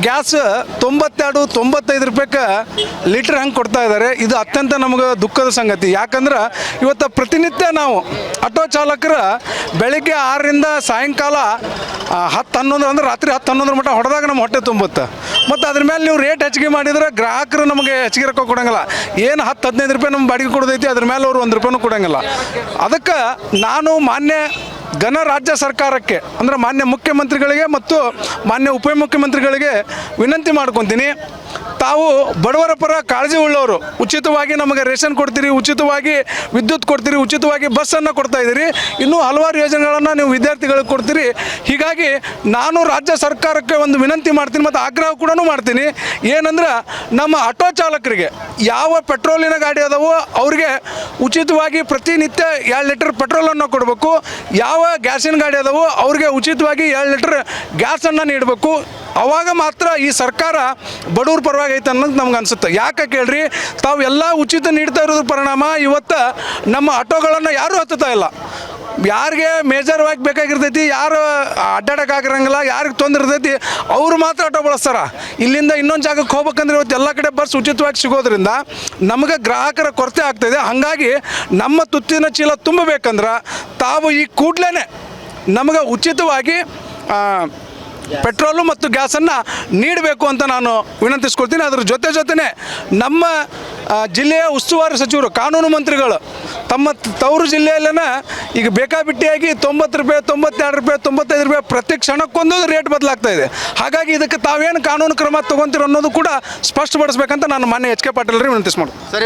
Gas 92-95 ರೂಪಾಯಿಗೆ litre ಹಂಗೆ ಕೊಡ್ತಾ ಇದ್ದಾರೆ. ಇದು ಅತ್ಯಂತ ನಮಗೆ ದುಃಖದ ಸಂಗತಿ. ಯಾಕಂದ್ರೆ ಇವತ್ತು ಪ್ರತಿನಿತ್ಯ ನಾವು ಆಟೋ ಚಾಲಕರ ಬೆಳಿಗ್ಗೆ 6ರಿಂದ ಸಾಯಂಕಾಲ 10-11 ಅಂದ್ರೆ ರಾತ್ರಿ 10-11 ಮಟ್ಟ ಹೊಡೆದಾಗ ನಮ್ಮ ಹೊಟ್ಟೆ ತುಂಬುತ್ತೆ. ಮತ್ತು ಅದ್ರ ಮೇಲೆ ನೀವು ರೇಟ್ ಹೆಚ್ಚಿಗೆ ಮಾಡಿದ್ರೆ ಗ್ರಾಹಕರು ನಮಗೆ ಹೆಚ್ಚಿಗೆ ರೊಕ್ಕ ಕೊಡೋಂಗಿಲ್ಲ. ಏನು 10-15 ರೂಪಾಯಿ ನಮ್ಮ ಬಾಡಿಗೆ ಕೊಡೋದೈತಿ, ಅದ್ರ ಮೇಲೆ ಅವರು 1 ರೂಪಾಯಿನೂ ಕೊಡೋಂಗಿಲ್ಲ. ಅದಕ್ಕೆ ನಾನು ಮಾನ್ಯ ರಾಜ್ಯ ಸರ್ಕಾರಕ್ಕೆ ಅಂದರೆ ಮಾನ್ಯ ಮುಖ್ಯಮಂತ್ರಿಗಳಿಗೆ ಮತ್ತು ಮಾನ್ಯ ಉಪಮುಖ್ಯಮಂತ್ರಿಗಳಿಗೆ ವಿನಂತಿ ಮಾಡ್ಕೊತೀನಿ, ತಾವು ಬಡವರ ಪರ ಕಾಳಜಿ ಉಳ್ಳವರು, ಉಚಿತವಾಗಿ ನಮಗೆ ರೇಷನ್ ಕೊಡ್ತೀರಿ, ಉಚಿತವಾಗಿ ವಿದ್ಯುತ್ ಕೊಡ್ತೀರಿ, ಉಚಿತವಾಗಿ ಬಸ್ಸನ್ನು ಕೊಡ್ತಾ ಇದ್ದೀರಿ, ಇನ್ನೂ ಹಲವಾರು ಯೋಜನೆಗಳನ್ನು ನೀವು ವಿದ್ಯಾರ್ಥಿಗಳಿಗೆ ಕೊಡ್ತೀರಿ. ಹೀಗಾಗಿ ನಾನು ರಾಜ್ಯ ಸರ್ಕಾರಕ್ಕೆ ಒಂದು ವಿನಂತಿ ಮಾಡ್ತೀನಿ ಮತ್ತು ಆಗ್ರಹ ಕೂಡ ಮಾಡ್ತೀನಿ. ಏನಂದ್ರೆ ನಮ್ಮ ಆಟೋ ಚಾಲಕರಿಗೆ ಯಾವ ಪೆಟ್ರೋಲಿನ ಗಾಡಿ ಅದಾವೋ ಅವ್ರಿಗೆ ಉಚಿತವಾಗಿ ಪ್ರತಿನಿತ್ಯ 2 ಲೀಟರ್ ಪೆಟ್ರೋಲನ್ನು ಕೊಡಬೇಕು. ಯಾವ ಗ್ಯಾಸಿನ ಗಾಡಿ ಅದಾವೋ ಅವ್ರಿಗೆ ಉಚಿತವಾಗಿ 2 ಲೀಟರ್ ಗ್ಯಾಸನ್ನು ನೀಡಬೇಕು. ಆವಾಗ ಮಾತ್ರ ಈ ಸರ್ಕಾರ ಬಡವ್ರ ಪರವಾಗಿ ಐತೆ ಅನ್ನೋದು ನಮ್ಗೆ ಅನಿಸುತ್ತೆ. ಯಾಕೆ ಕೇಳ್ರಿ, ತಾವು ಎಲ್ಲ ಉಚಿತ ನೀಡ್ತಾ ಇರೋದ್ರ ಪರಿಣಾಮ ಇವತ್ತು ನಮ್ಮ ಆಟೋಗಳನ್ನು ಯಾರೂ ಹತ್ತುತ್ತಾ ಇಲ್ಲ. ಯಾರಿಗೆ ಮೇಜರ್ವಾಗಿ ಬೇಕಾಗಿರ್ತೈತಿ, ಯಾರು ಅಡ್ಡಾಡೋಕ್ಕಾಗಿರಂಗಿಲ್ಲ, ಯಾರಿಗೆ ತೊಂದರೆ ಇರ್ತೈತಿ ಅವರು ಮಾತ್ರ ಆಟೋ ಬಳಸ್ತಾರೆ. ಇಲ್ಲಿಂದ ಇನ್ನೊಂದು ಜಾಗಕ್ಕೆ ಹೋಗ್ಬೇಕಂದ್ರೆ ಇವತ್ತು ಎಲ್ಲ ಕಡೆ ಬಸ್ ಉಚಿತವಾಗಿ ಸಿಗೋದ್ರಿಂದ ನಮಗೆ ಗ್ರಾಹಕರ ಕೊರತೆ ಆಗ್ತಾಯಿದೆ. ಹಾಗಾಗಿ ನಮ್ಮ ತುತ್ತಿನ ಚೀಲ ತುಂಬಬೇಕಂದ್ರೆ ತಾವು ಈ ಕೂಡಲೇ ನಮಗೆ ಉಚಿತವಾಗಿ ಪೆಟ್ರೋಲು ಮತ್ತು ಗ್ಯಾಸನ್ನು ನೀಡಬೇಕು ಅಂತ ನಾನು ವಿನಂತಿಸ್ಕೊಳ್ತೀನಿ. ಅದ್ರ ಜೊತೆನೇ ನಮ್ಮ ಜಿಲ್ಲೆಯ ಉಸ್ತುವಾರಿ ಸಚಿವರು, ಕಾನೂನು ಮಂತ್ರಿಗಳು ತಮ್ಮ ತವರು ಜಿಲ್ಲೆಯಲ್ಲೇ ಈಗ ಬೇಕಾಬಿಟ್ಟಿಯಾಗಿ 90 ರೂಪಾಯಿ, 92 ರೂಪಾಯಿ, 95 ರೂಪಾಯಿ ಪ್ರತಿ ಕ್ಷಣಕ್ಕೊಂದು ರೇಟ್ ಬದಲಾಗ್ತಾ ಇದೆ. ಹಾಗಾಗಿ ಇದಕ್ಕೆ ತಾವೇನು ಕಾನೂನು ಕ್ರಮ ತೊಗೊತೀರೋ ಅನ್ನೋದು ಕೂಡ ಸ್ಪಷ್ಟಪಡಿಸ್ಬೇಕಂತ ನಾನು ಮಾನ್ಯ ಎಚ್ ಕೆ ಪಾಟೀಲ್ ವಿನಂತಿಸ್ ಮಾಡ್ತೀನಿ. ಸರಿ.